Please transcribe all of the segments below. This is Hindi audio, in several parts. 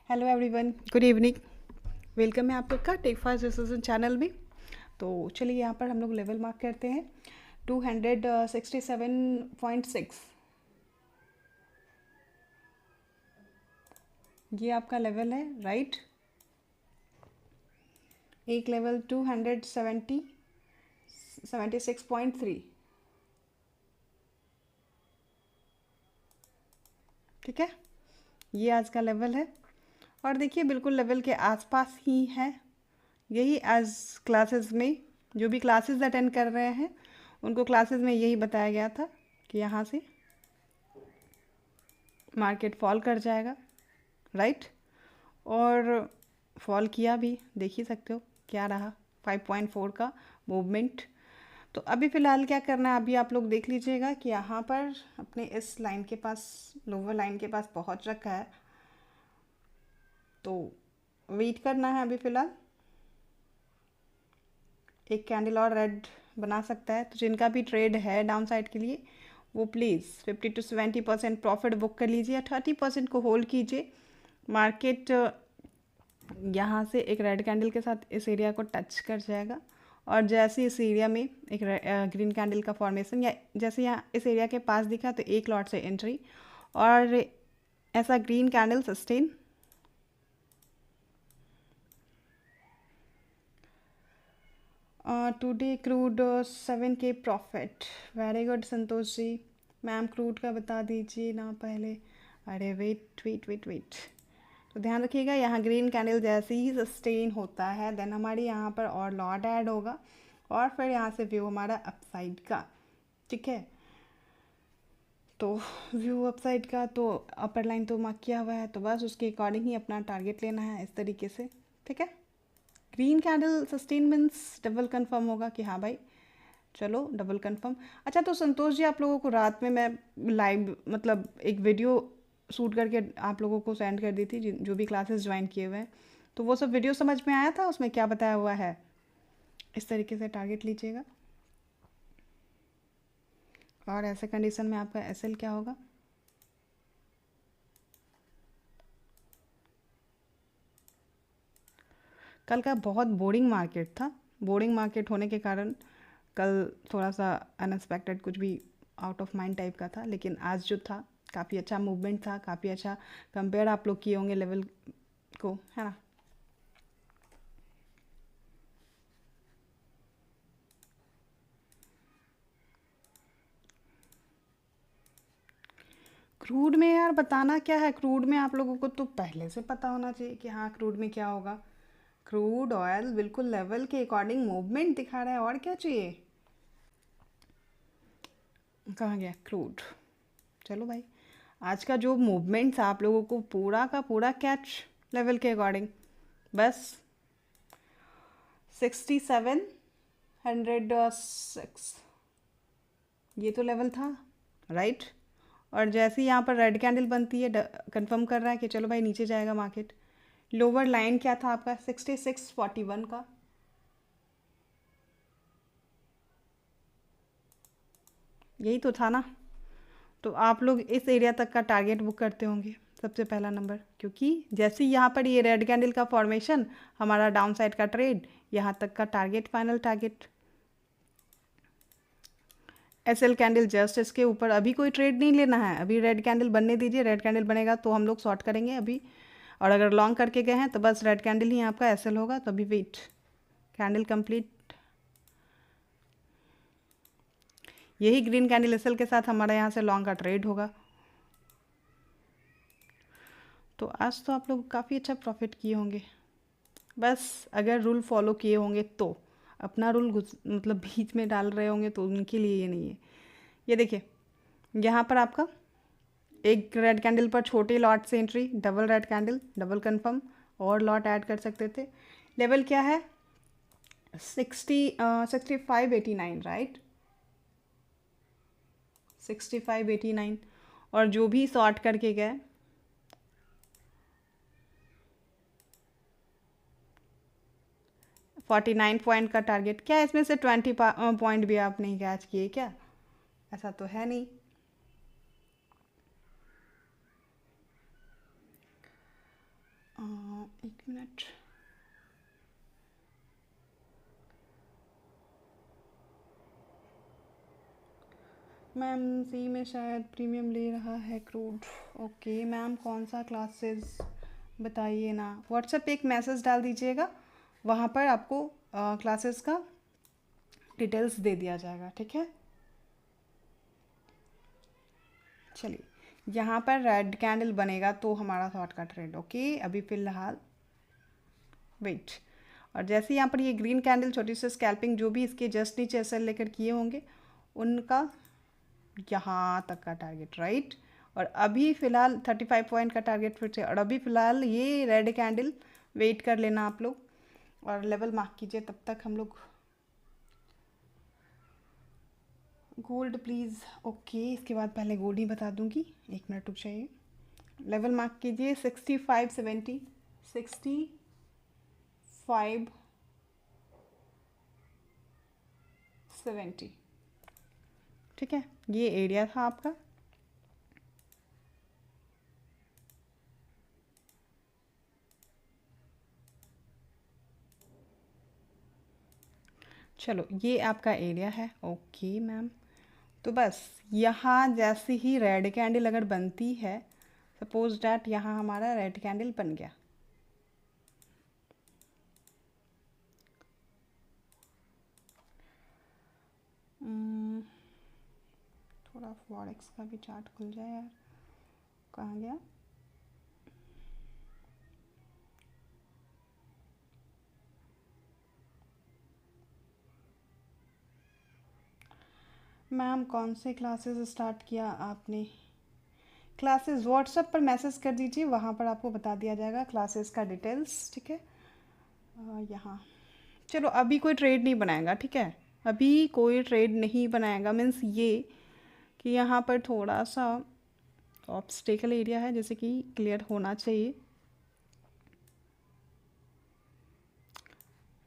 Hello everyone, good evening. Welcome है आप लोग का टेक फास्ट डिस्कशन चैनल में। तो चलिए यहाँ पर हम लोग लेवल मार्क करते हैं 267.6। ये आपका लेवल है, राइट। एक लेवल 276.3, ठीक है। ये आज का लेवल है और देखिए बिल्कुल लेवल के आसपास ही है। यही आज क्लासेस में जो भी क्लासेस अटेंड कर रहे हैं उनको क्लासेस में यही बताया गया था कि यहाँ से मार्केट फॉल कर जाएगा, राइट। और फॉल किया भी, देख ही सकते हो क्या रहा, 5.4 का मूवमेंट। तो अभी फ़िलहाल क्या करना है, अभी आप लोग देख लीजिएगा कि यहाँ पर अपने इस लाइन के पास, लोअर लाइन के पास पहुँच रखा है। तो वेट करना है अभी फ़िलहाल। एक कैंडल और रेड बना सकता है, तो जिनका भी ट्रेड है डाउन साइड के लिए वो प्लीज़ 50 to 70% प्रॉफिट बुक कर लीजिए, 30% को होल्ड कीजिए। मार्केट यहाँ से एक रेड कैंडल के साथ इस एरिया को टच कर जाएगा और जैसे इस एरिया में एक ग्रीन कैंडल का फॉर्मेशन या जैसे यहाँ इस एरिया के पास दिखा तो एक लॉट से एंट्री और ऐसा green candle sustain. Today crude 7K profit, very good Santosh ji. Ma'am crude का बता दीजिए ना पहले। अरे वेट वेट वेट वेट, तो ध्यान रखिएगा यहाँ ग्रीन कैंडल जैसे ही सस्टेन होता है देन हमारी यहाँ पर और लॉट ऐड होगा और फिर यहाँ से व्यू हमारा अपसाइड का, ठीक है। तो व्यू अपसाइड का तो अपर लाइन तो मार्क किया हुआ है, तो बस उसके अकॉर्डिंग ही अपना टारगेट लेना है इस तरीके से, ठीक है। Green candle sustain means double confirm होगा कि हाँ भाई चलो डबल कंफर्म। अच्छा तो संतोष जी, आप लोगों को रात में मैं लाइव मतलब एक वीडियो शूट करके आप लोगों को सेंड कर दी थी जो भी क्लासेस ज्वाइन किए हुए हैं, तो वो सब वीडियो समझ में आया था, उसमें क्या बताया हुआ है। इस तरीके से टारगेट लीजिएगा और ऐसे कंडीशन में आपका एसएल क्या होगा। कल का बहुत बोरिंग मार्केट था, बोरिंग मार्केट होने के कारण कल थोड़ा सा अनएक्सपेक्टेड कुछ भी आउट ऑफ माइंड टाइप का था, लेकिन आज जो था काफ़ी अच्छा मूवमेंट था, काफ़ी अच्छा कंपेयर आप लोग किए होंगे लेवल को, है ना। क्रूड में यार बताना क्या है, क्रूड में आप लोगों को तो पहले से पता होना चाहिए कि हाँ क्रूड में क्या होगा। क्रूड ऑयल बिल्कुल लेवल के अकॉर्डिंग मूवमेंट दिखा रहा है, और क्या चाहिए। कहाँ गया क्रूड। चलो भाई, आज का जो मूवमेंट था आप लोगों को पूरा का पूरा कैच लेवल के अकॉर्डिंग, बस 6706 ये तो लेवल था, राइट। और जैसे ही यहाँ पर रेड कैंडल बनती है कंफर्म कर रहा है कि चलो भाई नीचे जाएगा मार्केट। लोअर लाइन क्या था आपका 6641 का, यही तो था ना। तो आप लोग इस एरिया तक का टारगेट बुक करते होंगे सबसे पहला नंबर, क्योंकि जैसे ही यहाँ पर ये रेड कैंडल का फॉर्मेशन हमारा डाउन साइड का ट्रेड, यहाँ तक का target final target. SL candle just इसके ऊपर, अभी कोई ट्रेड नहीं लेना है, अभी रेड कैंडल बनने दीजिए, रेड कैंडल बनेगा तो हम लोग शॉर्ट करेंगे अभी। और अगर लॉन्ग करके गए हैं तो बस रेड कैंडल ही आपका एसएल होगा, तो अभी वेट, कैंडल कंप्लीट। यही ग्रीन कैंडल एसएल के साथ हमारा यहाँ से लॉन्ग का ट्रेड होगा। तो आज तो आप लोग काफ़ी अच्छा प्रॉफिट किए होंगे, बस अगर रूल फॉलो किए होंगे तो। अपना रूल मतलब बीच में डाल रहे होंगे तो उनके लिए ये नहीं है। ये देखिए यहाँ पर आपका एक रेड कैंडल पर छोटे लॉट से entry, double red candle, double confirm, और लॉट ऐड कर सकते थे। लेवल क्या है 6589, राइट, 6589। और जो भी शॉर्ट करके गए 49 पॉइंट का टारगेट, क्या इसमें से 20 पॉइंट भी आप नहीं कैच किए क्या, ऐसा तो है नहीं। एक मिनट, मैम सी में शायद प्रीमियम ले रहा है क्रूड। ओके मैम, कौन सा क्लासेस बताइए ना। व्हाट्सएप पे एक मैसेज डाल दीजिएगा, वहाँ पर आपको क्लासेस का डिटेल्स दे दिया जाएगा, ठीक है। चलिए, यहाँ पर रेड कैंडल बनेगा तो हमारा शॉर्ट का ट्रेड। ओके, अभी फ़िलहाल वेट। और जैसे यहाँ पर ये ग्रीन कैंडल छोटी सी स्कैल्पिंग जो भी इसके जस्ट नीचे ऐसे लेकर किए होंगे, उनका यहाँ तक का टारगेट, राइट। और अभी फ़िलहाल 35 पॉइंट का टारगेट फिर से। और अभी फ़िलहाल ये रेड कैंडल वेट कर लेना आप लोग और लेवल मार्क कीजिए। तब तक हम लोग गोल्ड प्लीज़। ओके, इसके बाद पहले गोल्ड ही बता दूंगी, एक मिनट रुक जाइए। लेवल मार्क कीजिए 6570, 6570, ठीक है। ये एरिया था आपका। चलो, ये आपका एरिया है। ओके मैम, तो बस यहाँ जैसे ही रेड कैंडल अगर बनती है, सपोज डैट यहाँ हमारा रेड कैंडल बन गया, थोड़ा फॉरेक्स का भी चार्ट खुल जाए यार, कहाँ गया। मैम कौन से क्लासेस स्टार्ट किया आपने। क्लासेस व्हाट्सएप पर मैसेज कर दीजिए, वहाँ पर आपको बता दिया जाएगा क्लासेस का डिटेल्स, ठीक है। यहाँ चलो, अभी कोई ट्रेड नहीं बनाएगा, ठीक है। अभी कोई ट्रेड नहीं बनाएगा मीन्स ये कि यहाँ पर थोड़ा सा ऑब्स्टेकल एरिया है, जैसे कि क्लियर होना चाहिए।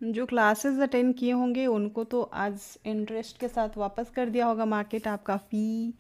जो क्लासेस अटेंड किए होंगे उनको तो आज इंटरेस्ट के साथ वापस कर दिया होगा मार्केट आपका फ़ी।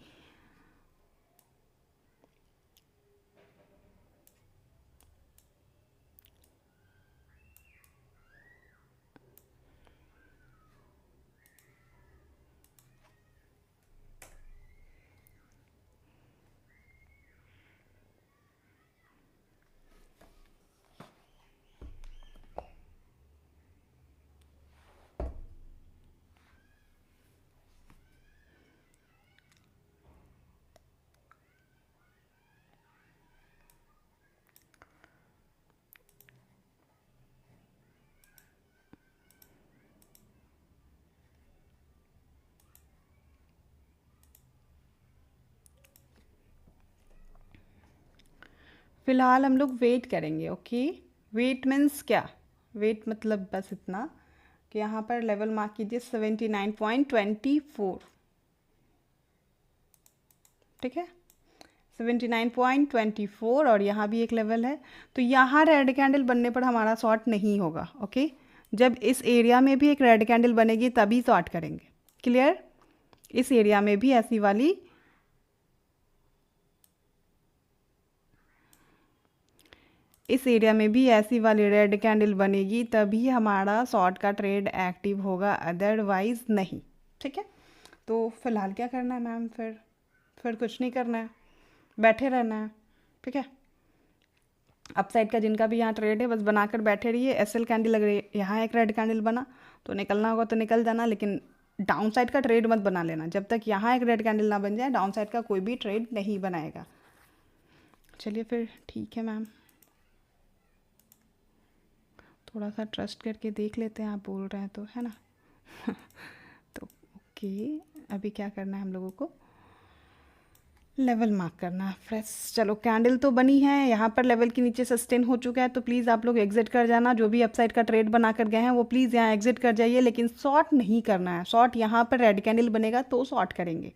फ़िलहाल हम लोग वेट करेंगे। ओके, वेट मीन्स क्या, वेट मतलब बस इतना कि यहाँ पर लेवल मार्क कीजिए 79.24, ठीक है। 79.24 और यहाँ भी एक लेवल है, तो यहाँ रेड कैंडल बनने पर हमारा शॉर्ट नहीं होगा। ओके, जब इस एरिया में भी एक रेड कैंडल बनेगी तभी शॉर्ट करेंगे, क्लियर। इस एरिया में भी ऐसी वाली इस एरिया में भी ऐसी वाली रेड कैंडल बनेगी तभी हमारा शॉर्ट का ट्रेड एक्टिव होगा, अदरवाइज नहीं, ठीक है। तो फिलहाल क्या करना है मैम, फिर कुछ नहीं करना है, बैठे रहना है, ठीक है। अपसाइड का जिनका भी यहाँ ट्रेड है बस बनाकर बैठे रहिए। एसएल कैंडल लग रही है, यहाँ एक रेड कैंडल बना तो निकलना होगा तो निकल जाना, लेकिन डाउन साइड का ट्रेड मत बना लेना। जब तक यहाँ एक रेड कैंडल ना बन जाए डाउन साइड का कोई भी ट्रेड नहीं बनाएगा। चलिए फिर ठीक है मैम, थोड़ा सा ट्रस्ट करके देख लेते हैं, आप बोल रहे हैं तो, है ना। तो ओके, अभी क्या करना है हम लोगों को, लेवल मार्क करना है फ्रेश। चलो, कैंडल तो बनी है, यहाँ पर लेवल के नीचे सस्टेन हो चुका है, तो प्लीज़ आप लोग एग्जिट कर जाना। जो भी अपसाइड का ट्रेड बना कर गए हैं वो प्लीज़ यहाँ एग्जिट कर जाइए, लेकिन शॉर्ट नहीं करना है। शॉर्ट यहाँ पर रेड कैंडल बनेगा तो शॉर्ट करेंगे।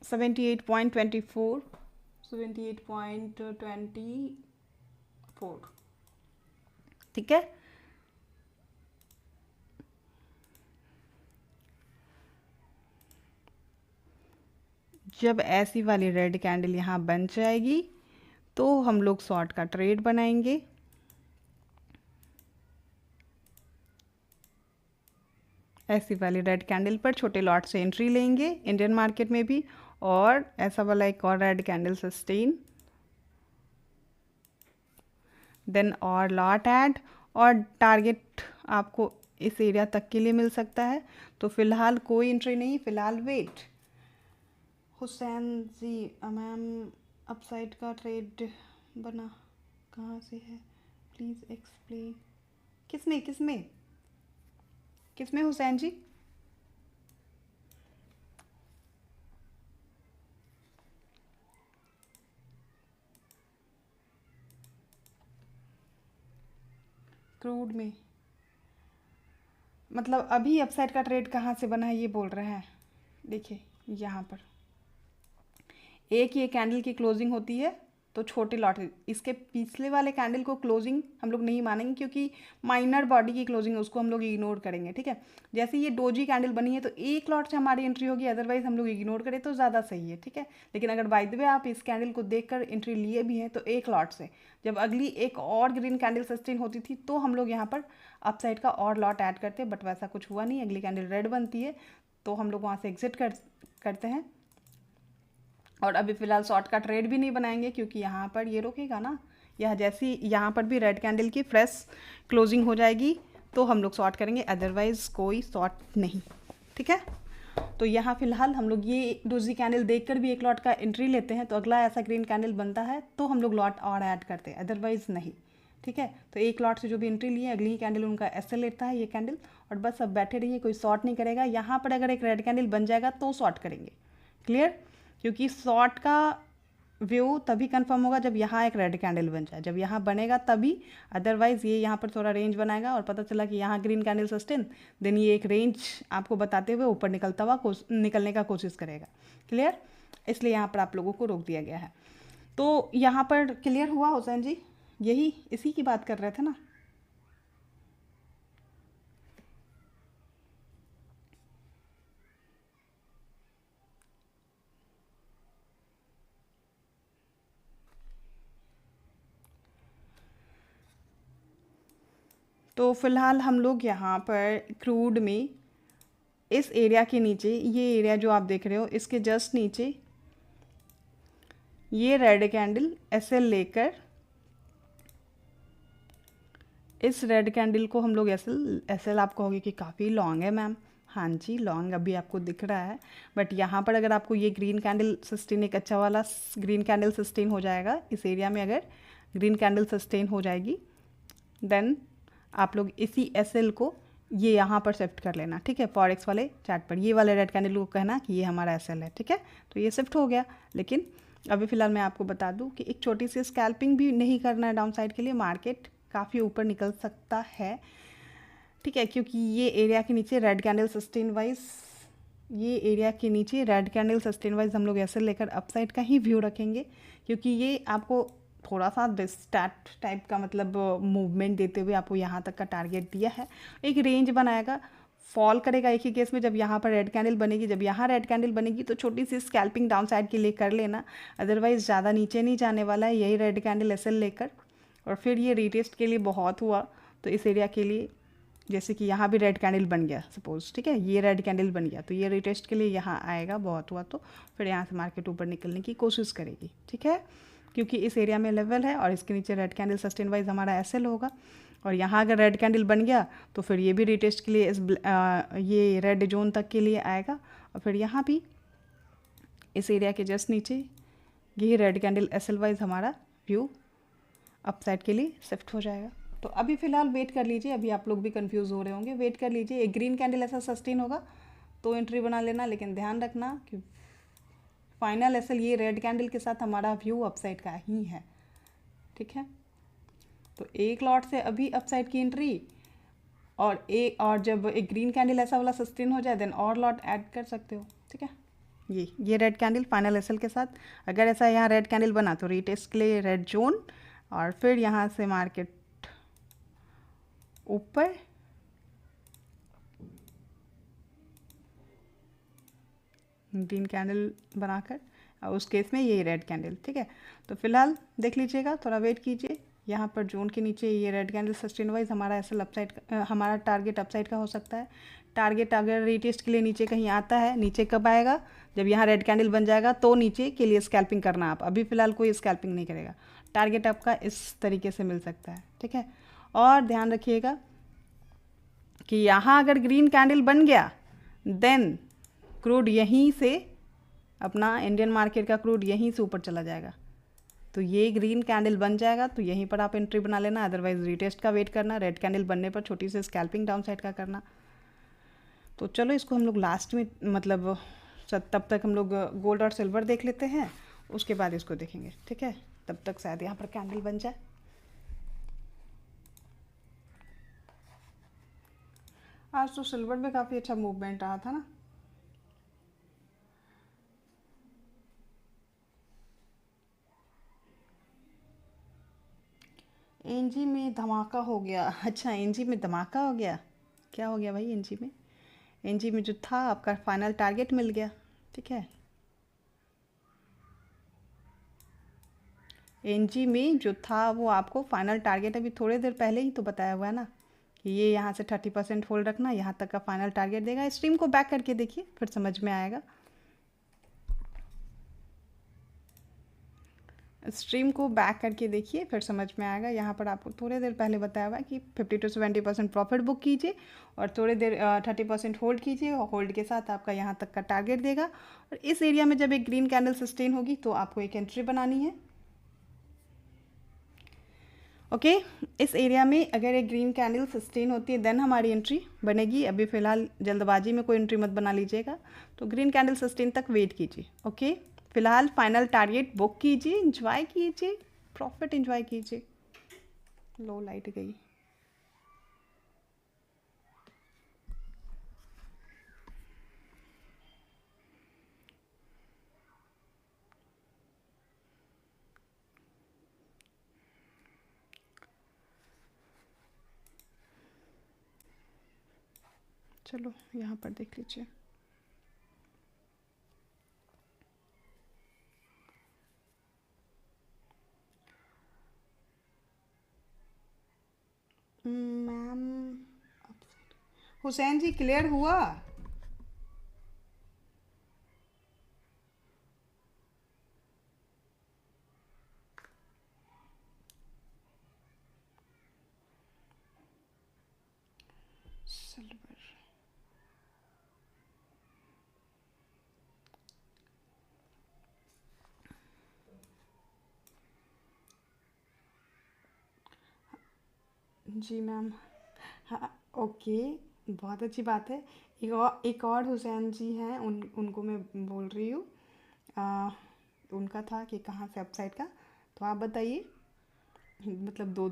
78.24, 78.24, ठीक है। जब ऐसी वाली रेड कैंडल यहाँ बन जाएगी तो हम लोग शॉर्ट का ट्रेड बनाएंगे। ऐसी वाली रेड कैंडल पर छोटे लॉट से एंट्री लेंगे इंडियन मार्केट में भी, और ऐसा वाला एक और रेड कैंडल सस्टेन, देन और लॉट ऐड, और टारगेट आपको इस एरिया तक के लिए मिल सकता है। तो फिलहाल कोई एंट्री नहीं, फिलहाल वेट। हुसैन जी मैम, अपसाइड का ट्रेड बना कहाँ से है, प्लीज़ एक्सप्लेन। किसमें किसमें किसमें हुसैन जी? क्रूड में मतलब अभी अपसाइड का ट्रेड कहाँ से बना है ये बोल रहे हैं। देखिए यहाँ पर एक ये कैंडल की क्लोजिंग होती है तो छोटे लॉट, इसके पिछले वाले कैंडल को क्लोजिंग हम लोग नहीं मानेंगे क्योंकि माइनर बॉडी की क्लोजिंग है, उसको हम लोग इग्नोर करेंगे। ठीक है, जैसे ये डोजी कैंडल बनी है तो एक लॉट से हमारी एंट्री होगी, अदरवाइज हम लोग इग्नोर करें तो ज़्यादा सही है। ठीक है, लेकिन अगर बाय द वे आप इस कैंडल को देखकर एंट्री लिए भी हैं तो एक लॉट से, जब अगली एक और ग्रीन कैंडल सस्टेन होती थी तो हम लोग यहाँ पर अपसाइड का और लॉट ऐड करते हैं, बट वैसा कुछ हुआ नहीं। अगली कैंडल रेड बनती है तो हम लोग वहाँ से एग्जिट करते हैं, और अभी फ़िलहाल शॉर्ट का ट्रेड भी नहीं बनाएंगे क्योंकि यहाँ पर ये रुकेगा ना, यह जैसी यहाँ पर भी रेड कैंडल की फ्रेश क्लोजिंग हो जाएगी तो हम लोग शॉर्ट करेंगे, अदरवाइज़ कोई शॉर्ट नहीं। ठीक है, तो यहाँ फ़िलहाल हम लोग ये डोजी कैंडल देखकर भी एक लॉट का एंट्री लेते हैं, तो अगला ऐसा ग्रीन कैंडल बनता है तो हम लोग लॉट और ऐड करते हैं, अदरवाइज़ नहीं। ठीक है, तो एक लॉट से जो भी एंट्री लिए अगली कैंडल उनका ऐसे लेता है ये कैंडल, और बस अब बैठे रहिए, कोई शॉर्ट नहीं करेगा। यहाँ पर अगर एक रेड कैंडल बन जाएगा तो शॉर्ट करेंगे, क्लियर, क्योंकि शॉर्ट का व्यू तभी कंफर्म होगा जब यहाँ एक रेड कैंडल बन जाए, जब यहाँ बनेगा तभी, अदरवाइज़ ये यहाँ पर थोड़ा रेंज बनाएगा और पता चला कि यहाँ ग्रीन कैंडल सस्टेन, देन ये एक रेंज आपको बताते हुए ऊपर निकलता हुआ निकलने का कोशिश करेगा। क्लियर, इसलिए यहाँ पर आप लोगों को रोक दिया गया है। तो यहाँ पर क्लियर हुआ हुसैन जी? यही इसी की बात कर रहे थे ना। तो फिलहाल हम लोग यहाँ पर क्रूड में इस एरिया के नीचे, ये एरिया जो आप देख रहे हो इसके जस्ट नीचे ये रेड कैंडल एसएल लेकर, इस रेड कैंडल को हम लोग एसएल आप कहोगे कि काफ़ी लॉन्ग है मैम, हाँ जी लॉन्ग अभी आपको दिख रहा है, बट यहाँ पर अगर आपको ये ग्रीन कैंडल सस्टेन, एक अच्छा वाला ग्रीन कैंडल सस्टेन हो जाएगा इस एरिया में, अगर ग्रीन कैंडल सस्टेन हो जाएगी देन आप लोग इसी एसएल को ये यहाँ पर शिफ्ट कर लेना। ठीक है, फॉरेक्स वाले चार्ट पर ये वाले रेड कैंडल को कहना कि ये हमारा एसएल है। ठीक है, तो ये शिफ्ट हो गया, लेकिन अभी फ़िलहाल मैं आपको बता दूं कि एक छोटी सी स्कैल्पिंग भी नहीं करना है डाउन साइड के लिए, मार्केट काफ़ी ऊपर निकल सकता है। ठीक है, क्योंकि ये एरिया के नीचे रेड कैंडल सस्टेन वाइज, ये एरिया के नीचे रेड कैंडल सस्टेन वाइज हम लोग ऐसे लेकर अपसाइड का ही व्यू रखेंगे, क्योंकि ये आपको थोड़ा सा डिस्टैट टाइप का मतलब मूवमेंट देते हुए आपको यहाँ तक का टारगेट दिया है, एक रेंज बनाएगा, फॉल करेगा एक ही केस में जब यहाँ पर रेड कैंडल बनेगी, जब यहाँ रेड कैंडल बनेगी तो छोटी सी स्कैल्पिंग डाउन साइड के लिए कर लेना, अदरवाइज़ ज़्यादा नीचे नहीं जाने वाला है यही रेड कैंडल एसएल लेकर। और फिर ये रीटेस्ट के लिए बहुत हुआ तो इस एरिया के लिए, जैसे कि यहाँ भी रेड कैंडल बन गया सपोज, ठीक है ये रेड कैंडल बन गया तो ये रिटेस्ट के लिए यहाँ आएगा, बहुत हुआ तो फिर यहाँ से मार्केट ऊपर निकलने की कोशिश करेगी। ठीक है, क्योंकि इस एरिया में लेवल है और इसके नीचे रेड कैंडल सस्टेन वाइज हमारा एसएल होगा, और यहाँ अगर रेड कैंडल बन गया तो फिर ये भी रिटेस्ट के लिए ये रेड जोन तक के लिए आएगा, और फिर यहाँ भी इस एरिया के जस्ट नीचे ये रेड कैंडल एसएल वाइज हमारा व्यू अपसाइड के लिए शिफ्ट हो जाएगा। तो अभी फ़िलहाल वेट कर लीजिए, अभी आप लोग भी कंफ्यूज हो रहे होंगे, वेट कर लीजिए, एक ग्रीन कैंडल ऐसा सस्टेन होगा तो एंट्री बना लेना, लेकिन ध्यान रखना कि फाइनल एसएल ये रेड कैंडल के साथ हमारा व्यू अपसाइड का ही है। ठीक है, तो एक लॉट से अभी अपसाइड की एंट्री, और जब एक ग्रीन कैंडल ऐसा वाला सस्टेन हो जाए देन और लॉट ऐड कर सकते हो। ठीक है, ये रेड कैंडल फाइनल एसएल के साथ, अगर ऐसा यहाँ रेड कैंडल बना तो रीटेस्ट के लिए रेड जोन, और फिर यहाँ से मार्केट ऊपर ग्रीन कैंडल बनाकर और उस केस में ये रेड कैंडल, ठीक है। तो फिलहाल देख लीजिएगा, थोड़ा वेट कीजिए। यहाँ पर जोन के नीचे ये रेड कैंडल सस्टेन वाइज हमारा एसएल अपसाइड, हमारा टारगेट अपसाइड का हो सकता है। टारगेट अगर रीटेस्ट के लिए नीचे कहीं आता है, नीचे कब आएगा, जब यहाँ रेड कैंडल बन जाएगा तो नीचे के लिए स्कैल्पिंग करना। आप अभी फ़िलहाल कोई स्कैल्पिंग नहीं करेगा, टारगेट आपका इस तरीके से मिल सकता है, ठीक है। और ध्यान रखिएगा कि यहाँ अगर ग्रीन कैंडल बन गया देन क्रूड यहीं से, अपना इंडियन मार्केट का क्रूड यहीं से ऊपर चला जाएगा। तो ये ग्रीन कैंडल बन जाएगा तो यहीं पर आप एंट्री बना लेना, अदरवाइज रीटेस्ट का वेट करना, रेड कैंडल बनने पर छोटी सी स्कैल्पिंग डाउन साइड का करना। तो चलो इसको हम लोग लास्ट में, मतलब तब तक हम लोग गोल्ड और सिल्वर देख लेते हैं, उसके बाद इसको देखेंगे, ठीक है। तब तक शायद यहाँ पर कैंडल बन जाए। आज तो सिल्वर में काफ़ी अच्छा मूवमेंट रहा था ना। एनजी में धमाका हो गया। अच्छा, एनजी में धमाका हो गया, क्या हो गया भाई एनजी में? एनजी में जो था आपका फाइनल टारगेट मिल गया, ठीक है। एनजी में जो था वो आपको फाइनल टारगेट अभी थोड़ी देर पहले ही तो बताया हुआ है ना कि ये यहाँ से 30% होल्ड रखना, यहाँ तक का फाइनल टारगेट देगा। स्ट्रीम को बैक करके देखिए, फिर समझ में आएगा। स्ट्रीम को बैक करके देखिए, फिर समझ में आएगा। यहाँ पर आपको थोड़ी देर पहले बताया हुआ है कि 50 to 70% प्रॉफिट बुक कीजिए और थोड़ी देर 30% होल्ड कीजिए, और होल्ड के साथ आपका यहाँ तक का टारगेट देगा। और इस एरिया में जब एक ग्रीन कैंडल सस्टेन होगी तो आपको एक एंट्री बनानी है, ओके। इस एरिया में अगर एक ग्रीन कैंडल सस्टेन होती है देन हमारी एंट्री बनेगी। अभी फ़िलहाल जल्दबाजी में कोई एंट्री मत बना लीजिएगा, तो ग्रीन कैंडल सस्टेन तक वेट कीजिए, ओके। फ़िलहाल फाइनल टारगेट बुक कीजिए, इंजॉय कीजिए, प्रॉफिट इंजॉय कीजिए। लो लाइट गई। चलो यहाँ पर देख लीजिए। मैम हुसैन जी क्लियर हुआ? सिल्वर जी मैम, हाँ ओके, बहुत अच्छी बात है। एक और हुसैन जी हैं, उनको मैं बोल रही हूँ। उनका था कि कहाँ से अपसाइड का, तो आप बताइए। मतलब दो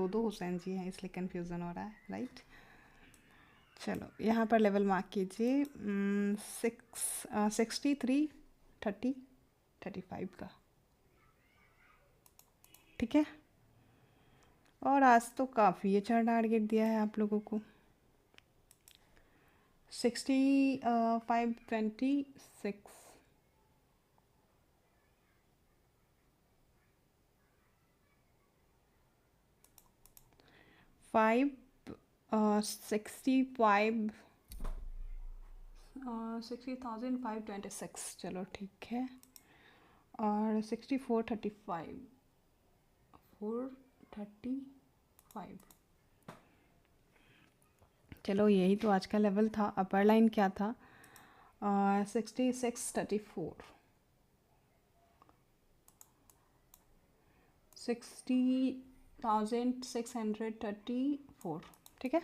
दो हुसैन जी हैं इसलिए कन्फ्यूज़न हो रहा है, राइट। चलो यहाँ पर लेवल मार्क कीजिए 63 30 35 का, ठीक है। और आज तो काफ़ी अच्छा टारगेट दिया है आप लोगों को। 6526 60,526, चलो ठीक है। और 6435 435, चलो यही तो आज का लेवल था। अपर लाइन क्या था? 6634 60,634, ठीक है।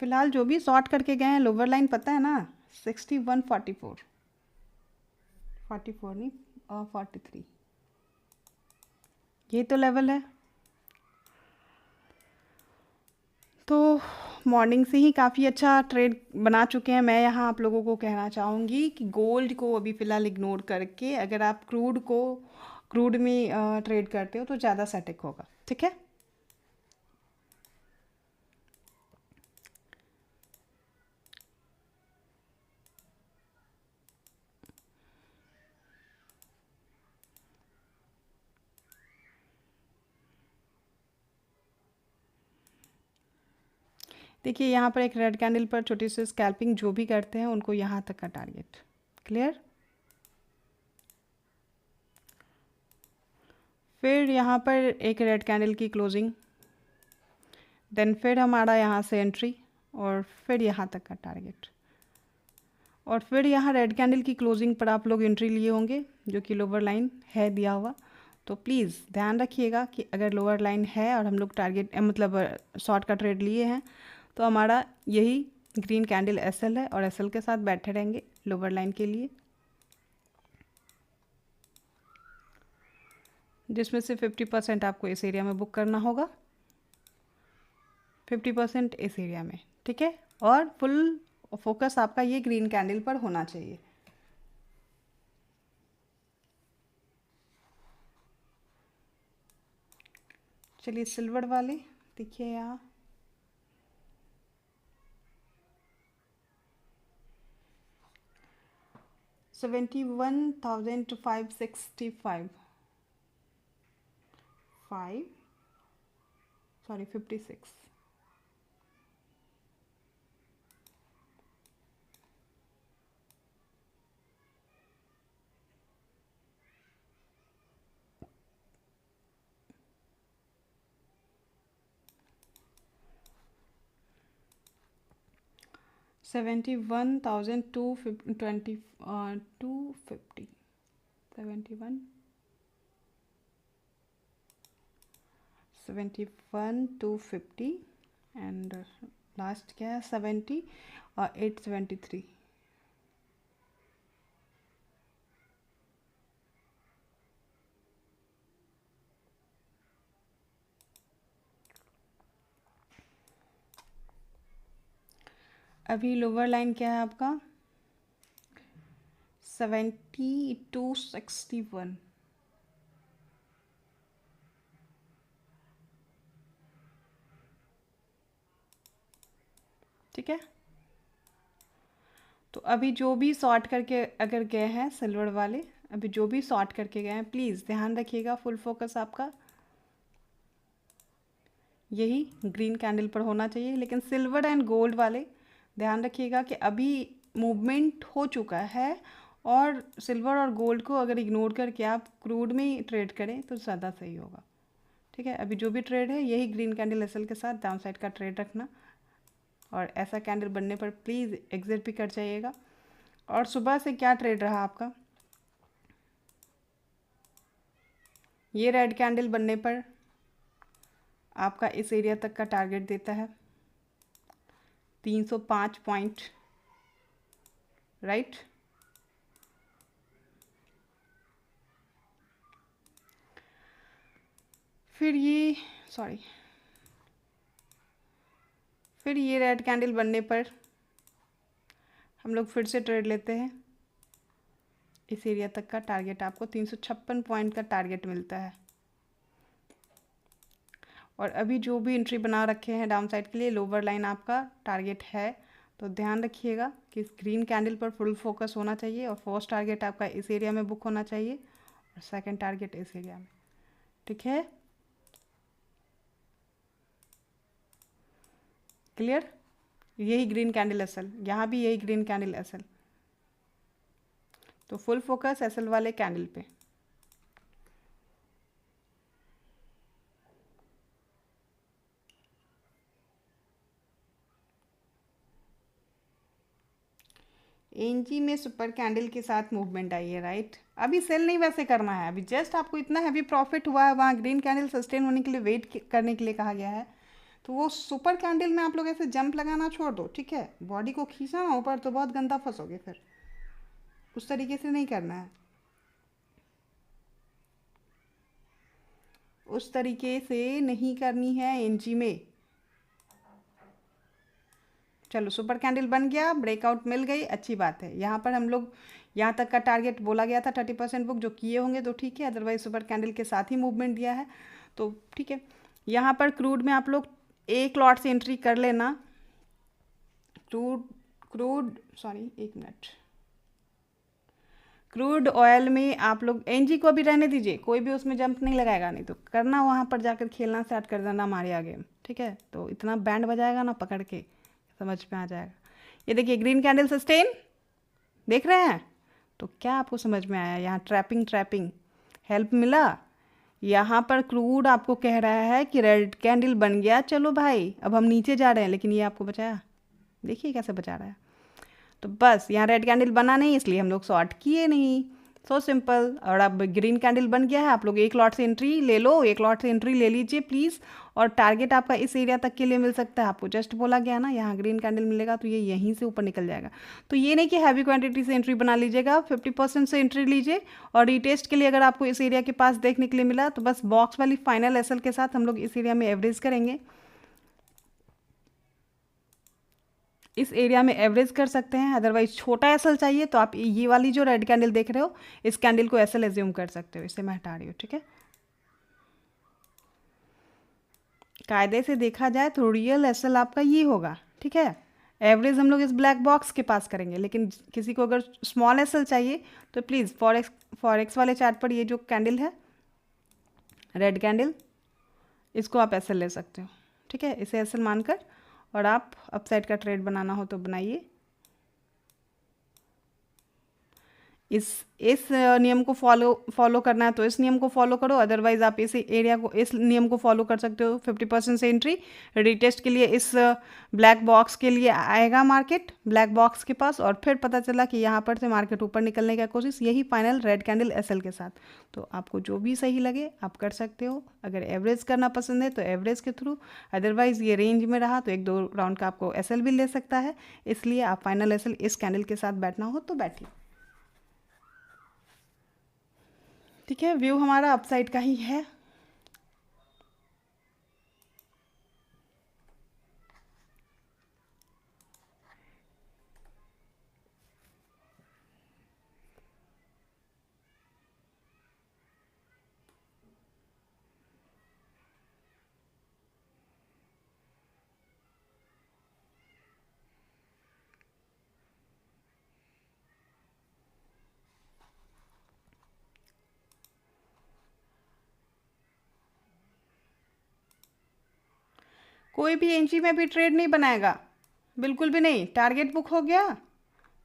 फिलहाल जो भी शॉर्ट करके गए हैं लोअर लाइन पता है ना, 6144, 44 नहीं 43, ये तो लेवल है। तो मॉर्निंग से ही काफ़ी अच्छा ट्रेड बना चुके हैं। मैं यहाँ आप लोगों को कहना चाहूँगी कि गोल्ड को अभी फ़िलहाल इग्नोर करके अगर आप क्रूड में ट्रेड करते हो तो ज़्यादा सेटिक होगा, ठीक है। देखिए यहाँ पर एक रेड कैंडल पर छोटी सी स्कैल्पिंग जो भी करते हैं उनको यहाँ तक का टारगेट। क्लियर। फिर यहाँ पर एक रेड कैंडल की क्लोजिंग, देन फिर हमारा यहाँ से एंट्री और फिर यहाँ तक का टारगेट, और फिर यहाँ रेड कैंडल की क्लोजिंग पर आप लोग एंट्री लिए होंगे जो कि लोअर लाइन है दिया हुआ। तो प्लीज़ ध्यान रखिएगा कि अगर लोअर लाइन है और हम लोग टारगेट मतलब शॉर्ट का ट्रेड लिए हैं तो हमारा यही ग्रीन कैंडल एसएल है और एसएल के साथ बैठे रहेंगे लोअर लाइन के लिए, जिसमें से 50% आपको इस एरिया में बुक करना होगा, 50% इस एरिया में। ठीक है, और फुल फोकस आपका ये ग्रीन कैंडल पर होना चाहिए। चलिए सिल्वर वाले देखिए यहाँ 71,565 56। $71,250 71,250 एंड लास्ट क्या है 70 और 873। अभी लोअर लाइन क्या है आपका 7261। ठीक है, तो अभी जो भी शॉर्ट करके अगर गए हैं सिल्वर वाले, अभी जो भी शॉर्ट करके गए हैं प्लीज़ ध्यान रखिएगा, फुल फोकस आपका यही ग्रीन कैंडल पर होना चाहिए। लेकिन सिल्वर एंड गोल्ड वाले ध्यान रखिएगा कि अभी मूवमेंट हो चुका है और सिल्वर और गोल्ड को अगर इग्नोर करके आप क्रूड में ट्रेड करें तो ज़्यादा सही होगा। ठीक है, अभी जो भी ट्रेड है यही ग्रीन कैंडल एसएल के साथ डाउन साइड का ट्रेड रखना, और ऐसा कैंडल बनने पर प्लीज़ एग्जिट भी कर जाइएगा। और सुबह से क्या ट्रेड रहा आपका, ये रेड कैंडल बनने पर आपका इस एरिया तक का टारगेट देता है 305 पॉइंट, राइट। फिर ये रेड कैंडल बनने पर हम लोग फिर से ट्रेड लेते हैं, इस एरिया तक का टारगेट आपको 356 पॉइंट का टारगेट मिलता है। और अभी जो भी एंट्री बना रखे हैं डाउन साइड के लिए लोअर लाइन आपका टारगेट है, तो ध्यान रखिएगा कि इस ग्रीन कैंडल पर फुल फोकस होना चाहिए और फर्स्ट टारगेट आपका इस एरिया में बुक होना चाहिए और सेकंड टारगेट इस एरिया में। ठीक है, क्लियर। यही ग्रीन कैंडल एसएल, यहाँ भी यही ग्रीन कैंडल एसएल, तो फुल फोकस एसएल वाले कैंडल पे। एनजी में सुपर कैंडल के साथ मूवमेंट आई है, राइट। अभी सेल नहीं वैसे करना है, अभी जस्ट आपको इतना हैवी प्रॉफिट हुआ है, वहाँ ग्रीन कैंडल सस्टेन होने के लिए वेट करने के लिए कहा गया है, तो वो सुपर कैंडल में आप लोग ऐसे जंप लगाना छोड़ दो। ठीक है, बॉडी को खींचना ना ऊपर तो बहुत गंदा फंसोगे, फिर उस तरीके से नहीं करना है, उस तरीके से नहीं करनी है एनजी में। चलो सुपर कैंडल बन गया, ब्रेकआउट मिल गई, अच्छी बात है। यहाँ पर हम लोग यहाँ तक का टारगेट बोला गया था 30% बुक जो किए होंगे तो ठीक है, अदरवाइज सुपर कैंडल के साथ ही मूवमेंट दिया है तो ठीक है। यहाँ पर क्रूड में आप लोग एक लॉट से एंट्री कर लेना, क्रूड ऑयल में आप लोग एनजी को भी रहने दीजिए, कोई भी उसमें जंप नहीं लगाएगा, नहीं तो करना वहाँ पर जाकर खेलना स्टार्ट कर देना हमारे आगे। ठीक है, तो इतना बैंड बजाएगा ना पकड़ के, समझ में आ जाएगा। ये देखिए ग्रीन कैंडल सस्टेन, देख रहे हैं? तो क्या आपको समझ में आया? यहाँ ट्रैपिंग हेल्प मिला। यहाँ पर क्रूड आपको कह रहा है कि रेड कैंडल बन गया, चलो भाई अब हम नीचे जा रहे हैं, लेकिन ये आपको बचाया, देखिए कैसे बचा रहा है। तो बस यहाँ रेड कैंडल बना नहीं, इसलिए हम लोग शॉर्ट किए नहीं, सो सिंपल। और अब ग्रीन कैंडल बन गया है, आप लोग एक लॉट से एंट्री ले लो, एक लॉट से एंट्री ले लीजिए प्लीज़। और टारगेट आपका इस एरिया तक के लिए मिल सकता है, आपको जस्ट बोला गया ना यहाँ ग्रीन कैंडल मिलेगा तो ये यहीं से ऊपर निकल जाएगा। तो ये नहीं कि हैवी क्वांटिटी से एंट्री बना लीजिएगा, 50% से एंट्री लीजिए। और रीटेस्ट के लिए अगर आपको इस एरिया के पास देखने के लिए मिला तो बस बॉक्स वाली फाइनल एसएल के साथ हम लोग इस एरिया में एवरेज करेंगे, इस एरिया में एवरेज कर सकते हैं। अदरवाइज छोटा एसएल चाहिए तो आप ये वाली जो रेड कैंडल देख रहे हो, इस कैंडल को एसएल एज्यूम कर सकते हो, इसे मैं हटा रही हूँ, ठीक है। कायदे से देखा जाए तो रियल एसएल आपका ये होगा, ठीक है। एवरेज हम लोग इस ब्लैक बॉक्स के पास करेंगे, लेकिन किसी को अगर स्मॉल एसएल चाहिए तो प्लीज़ फॉरेक्स वाले चार्ट पर ये जो कैंडल है रेड कैंडल, इसको आप एसएल ले सकते हो, ठीक है। इसे एसएल मानकर और आप अपसाइड का ट्रेड बनाना हो तो बनाइए। इस नियम को फॉलो करना है तो इस नियम को फॉलो करो, अदरवाइज आप इस एरिया को, इस नियम को फॉलो कर सकते हो। 50% से एंट्री रीटेस्ट के लिए इस ब्लैक बॉक्स के लिए आएगा मार्केट, ब्लैक बॉक्स के पास, और फिर पता चला कि यहाँ पर से मार्केट ऊपर निकलने की कोशिश, यही फाइनल रेड कैंडल एसएल के साथ। तो आपको जो भी सही लगे आप कर सकते हो। अगर एवरेज करना पसंद है तो एवरेज के थ्रू, अदरवाइज ये रेंज में रहा तो 1-2 राउंड का आपको एसएल भी ले सकता है, इसलिए आप फाइनल एसएल इस कैंडल के साथ बैठना हो तो बैठिए, ठीक है। व्यू हमारा अपसाइड का ही है। कोई भी एनजी में भी ट्रेड नहीं बनाएगा, बिल्कुल भी नहीं। टारगेट बुक हो गया,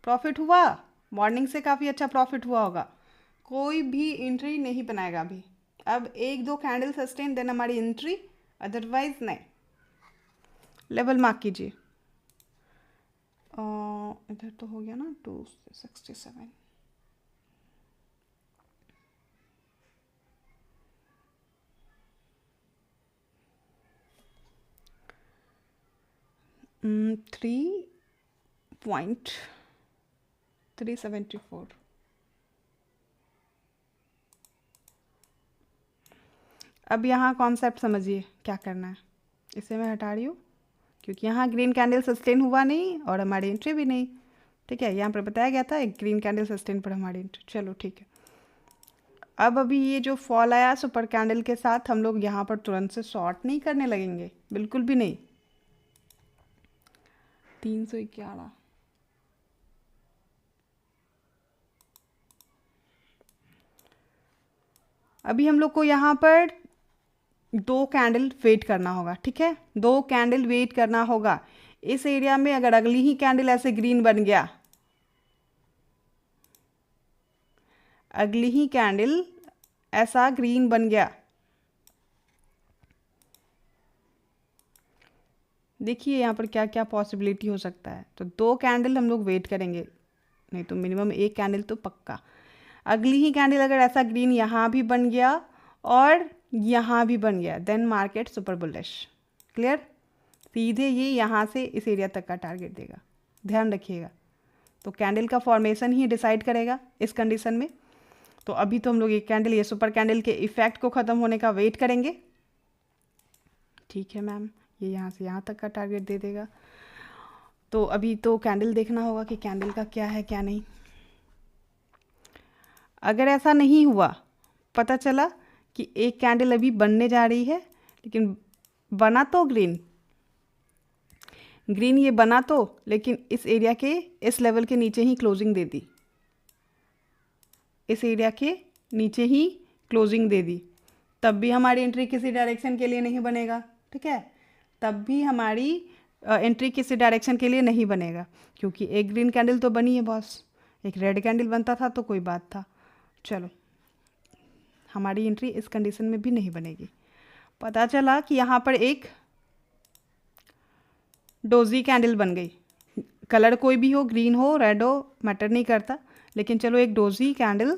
प्रॉफिट हुआ, मॉर्निंग से काफ़ी अच्छा प्रॉफिट हुआ होगा, कोई भी एंट्री नहीं बनाएगा अभी। अब 1-2 कैंडल सस्टेन देन हमारी एंट्री, अदरवाइज नहीं। लेवल मार्क कीजिए, इधर तो हो गया ना 267, Hmm, 3.374। अब यहाँ कॉन्सेप्ट समझिए क्या करना है। इसे मैं हटा रही हूँ क्योंकि यहाँ ग्रीन कैंडल सस्टेन हुआ नहीं और हमारी एंट्री भी नहीं, ठीक है। यहाँ पर बताया गया था एक ग्रीन कैंडल सस्टेन पर हमारी एंट्री, चलो ठीक है। अब अभी ये जो फॉल आया सुपर कैंडल के साथ हम लोग यहाँ पर तुरंत से शॉर्ट नहीं करने लगेंगे, बिल्कुल भी नहीं। 311, अभी हम लोग को यहाँ पर 2 कैंडल वेट करना होगा, ठीक है। 2 कैंडल वेट करना होगा इस एरिया में। अगर अगली ही कैंडल ऐसे ग्रीन बन गया, अगली ही कैंडल ऐसा ग्रीन बन गया, देखिए यहाँ पर क्या क्या पॉसिबिलिटी हो सकता है। तो 2 कैंडल हम लोग वेट करेंगे, नहीं तो मिनिमम 1 कैंडल तो पक्का। अगली ही कैंडल अगर ऐसा ग्रीन यहाँ भी बन गया और यहाँ भी बन गया, then market super bullish, clear. सीधे ये यहाँ से इस एरिया तक का टारगेट देगा, ध्यान रखिएगा। तो कैंडल का फॉर्मेशन ही डिसाइड करेगा इस कंडीशन में। तो अभी तो हम लोग एक कैंडल, ये सुपर कैंडल के इफेक्ट को ख़त्म होने का वेट करेंगे, ठीक है मैम। ये यहाँ से यहाँ तक का टारगेट दे देगा। तो अभी तो कैंडल देखना होगा कि कैंडल का क्या है क्या नहीं। अगर ऐसा नहीं हुआ, पता चला कि एक कैंडल अभी बनने जा रही है लेकिन बना तो ग्रीन ये बना तो, लेकिन इस एरिया के इस लेवल के नीचे ही क्लोजिंग दे दी, इस एरिया के नीचे ही क्लोजिंग दे दी, तब भी हमारी एंट्री किसी डायरेक्शन के लिए नहीं बनेगा, ठीक है। तब भी हमारी एंट्री किसी डायरेक्शन के लिए नहीं बनेगा, क्योंकि एक ग्रीन कैंडल तो बनी है बॉस, एक रेड कैंडल बनता था तो कोई बात था। चलो, हमारी एंट्री इस कंडीशन में भी नहीं बनेगी। पता चला कि यहाँ पर एक डोजी कैंडल बन गई, कलर कोई भी हो, ग्रीन हो रेड हो मैटर नहीं करता, लेकिन चलो एक डोजी कैंडल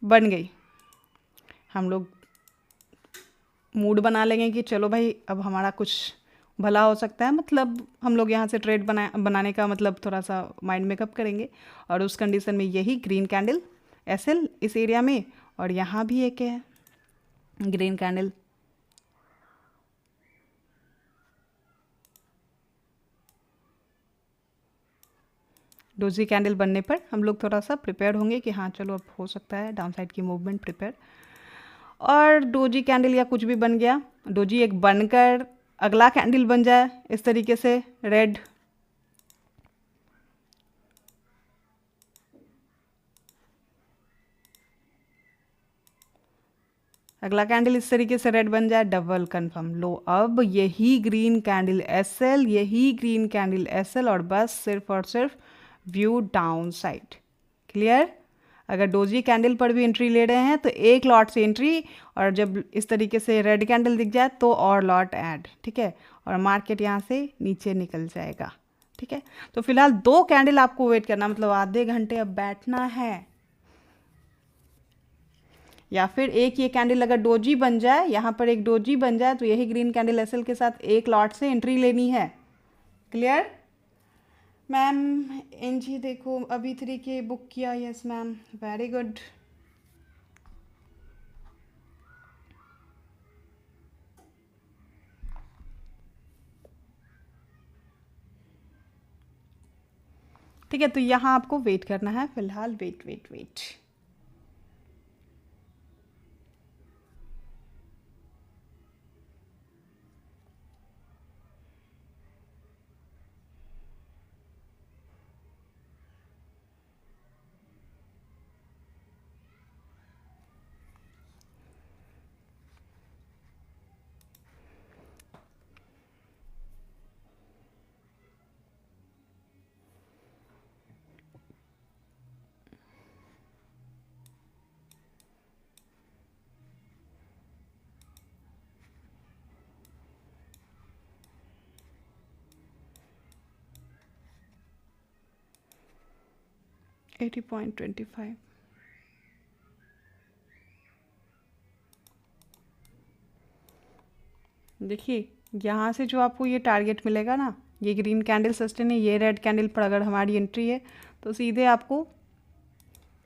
बन गई। हम लोग मूड बना लेंगे कि चलो भाई अब हमारा कुछ भला हो सकता है, मतलब हम लोग यहाँ से ट्रेड बनाने का मतलब थोड़ा सा माइंड मेकअप करेंगे। और उस कंडीशन में यही ग्रीन कैंडल एसएल इस एरिया में, और यहाँ भी एक है ग्रीन कैंडल। डोजी कैंडल बनने पर हम लोग थोड़ा सा प्रिपेयर होंगे कि हाँ चलो अब हो सकता है डाउन साइड की मूवमेंट प्रिपेयर। और डोजी कैंडल या कुछ भी बन गया, डोजी एक बनकर अगला कैंडल बन जाए इस तरीके से रेड, अगला कैंडल इस तरीके से रेड बन जाए, डबल कंफर्म लो। अब यही ग्रीन कैंडल एसएल, यही ग्रीन कैंडल एसएल, और बस सिर्फ और सिर्फ व्यू डाउन साइड। क्लियर? अगर डोजी कैंडल पर भी एंट्री ले रहे हैं तो एक लॉट से एंट्री, और जब इस तरीके से रेड कैंडल दिख जाए तो और लॉट ऐड, ठीक है, और मार्केट यहाँ से नीचे निकल जाएगा। ठीक है, तो फिलहाल 2 कैंडल आपको वेट करना, मतलब आधे घंटे अब बैठना है। या फिर एक ये कैंडल अगर डोजी बन जाए, यहाँ पर एक डोजी बन जाए, तो यही ग्रीन कैंडल एसएल के साथ एक लॉट से एंट्री लेनी है। क्लियर? मैम एनजी देखो अभी 3K बुक किया, यस मैम, वेरी गुड। ठीक है, तो यहाँ आपको वेट करना है फिलहाल, वेट वेट वेट। $80.25। देखिए यहाँ से जो आपको ये टारगेट मिलेगा ना, ये ग्रीन कैंडल सस्टेन है, ये रेड कैंडल पर अगर हमारी एंट्री है तो सीधे आपको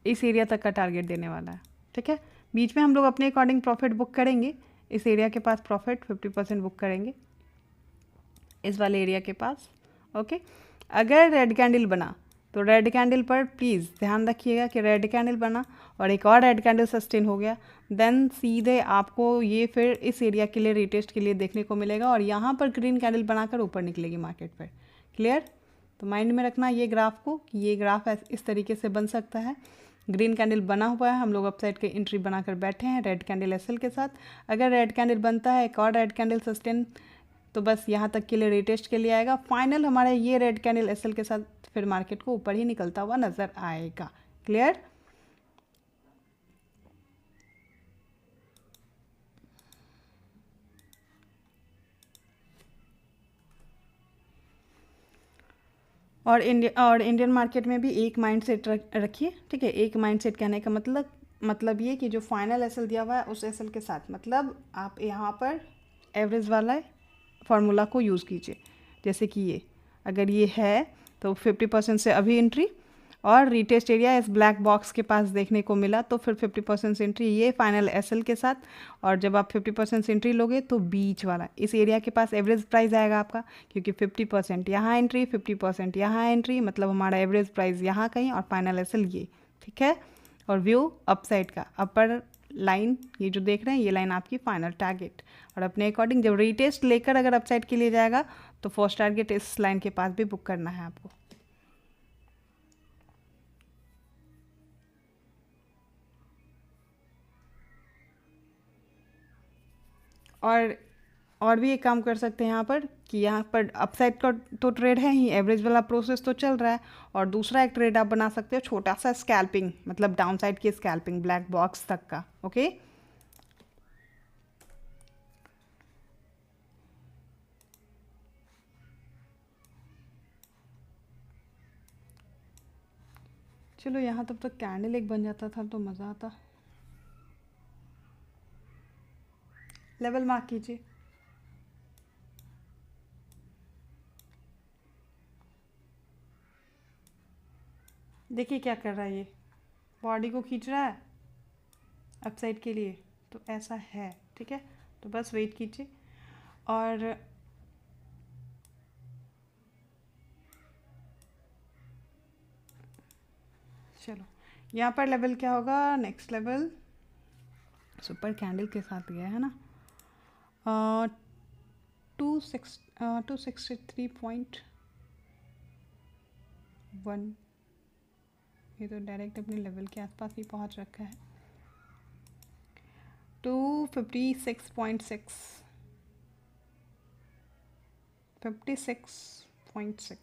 इस एरिया तक का टारगेट देने वाला है। ठीक है, बीच में हम लोग अपने अकॉर्डिंग प्रॉफिट बुक करेंगे, इस एरिया के पास प्रॉफिट 50% बुक करेंगे, इस वाले एरिया के पास। ओके, अगर रेड कैंडल बना तो रेड कैंडल पर प्लीज़ ध्यान रखिएगा कि रेड कैंडल बना और एक और रेड कैंडल सस्टेन हो गया, देन सीधे आपको ये फिर इस एरिया के लिए रिटेस्ट के लिए देखने को मिलेगा, और यहाँ पर ग्रीन कैंडल बनाकर ऊपर निकलेगी मार्केट पर। क्लियर? तो माइंड में रखना ये ग्राफ को, कि ये ग्राफ इस तरीके से बन सकता है। ग्रीन कैंडल बना हुआ है, हम लोग अपसाइड के एंट्री बनाकर बैठे हैं रेड कैंडल एसएल के साथ। अगर रेड कैंडल बनता है, एक और रेड कैंडल सस्टेन, तो बस यहाँ तक के लिए रिटेस्ट के लिए आएगा। फाइनल हमारा ये रेड कैंडल एसएल के साथ फिर मार्केट को ऊपर ही निकलता हुआ नज़र आएगा। क्लियर? और इंडियन मार्केट में भी एक माइंडसेट रखिए। ठीक है, एक माइंडसेट कहने का मतलब ये कि जो फाइनल एसएल दिया हुआ है उस एसएल के साथ, मतलब आप यहाँ पर एवरेज वाला फार्मूला को यूज़ कीजिए। जैसे कि ये अगर ये है तो 50% से अभी एंट्री, और रिटेस्ट एरिया इस ब्लैक बॉक्स के पास देखने को मिला तो फिर 50% से एंट्री ये फाइनल एसएल के साथ। और जब आप 50% से एंट्री लोगे तो बीच वाला इस एरिया के पास एवरेज प्राइस आएगा आपका, क्योंकि 50% यहाँ एंट्री, 50% यहाँ एंट्री, मतलब हमारा एवरेज प्राइस यहाँ कहीं और फाइनल एसएल ये। ठीक है, और व्यू अपसाइड का अपर लाइन ये जो देख रहे हैं ये लाइन आपकी फाइनल टारगेट, और अपने अकॉर्डिंग जब रिटेस्ट लेकर अगर अपसाइड के लिए जाएगा तो फर्स्ट टारगेट इस लाइन के पास भी बुक करना है आपको। और और भी एक काम कर सकते हैं यहाँ पर कि यहाँ पर अपसाइड का तो ट्रेड है ही, एवरेज वाला प्रोसेस तो चल रहा है, और दूसरा एक ट्रेड आप बना सकते हो छोटा सा स्कैल्पिंग, मतलब डाउन साइड की स्कैल्पिंग ब्लैक बॉक्स तक का। ओके, चलो यहाँ तब तक कैंडल एक बन जाता था तो मज़ा आता। लेवल मार्क कीजिए। देखिए क्या कर रहा है, ये बॉडी को खींच रहा है अपसाइड के लिए, तो ऐसा है। ठीक है, तो बस वेट कीजिए। और चलो यहाँ पर लेवल क्या होगा, नेक्स्ट लेवल सुपर कैंडल के साथ गया है ना, 263.1, ये तो डायरेक्ट अपने लेवल के आसपास ही पहुंच रखा है। 256.6, 56.6,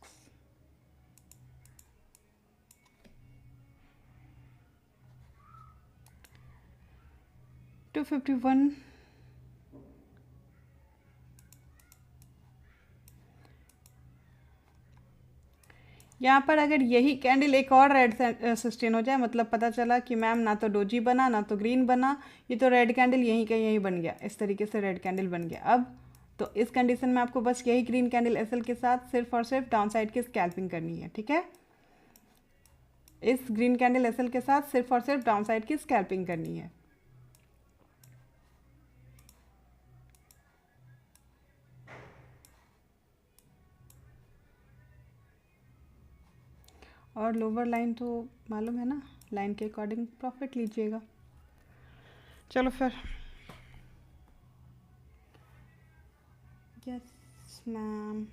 251, यहाँ पर अगर यही कैंडल एक और रेड सस्टेन हो जाए, मतलब पता चला कि मैम ना तो डोजी बना ना तो ग्रीन बना, ये तो रेड कैंडल यहीं का यहीं बन गया, इस तरीके से रेड कैंडल बन गया। अब तो इस कंडीशन में आपको बस यही ग्रीन कैंडल एसएल के साथ सिर्फ और सिर्फ डाउन साइड की स्कैल्पिंग करनी है। ठीक है, इस ग्रीन कैंडल एसएल के साथ सिर्फ और सिर्फ डाउन साइड की स्कैल्पिंग करनी है। और लोअर लाइन तो मालूम है ना, लाइन के अकॉर्डिंग प्रॉफिट लीजिएगा। चलो फिर, यस मैम।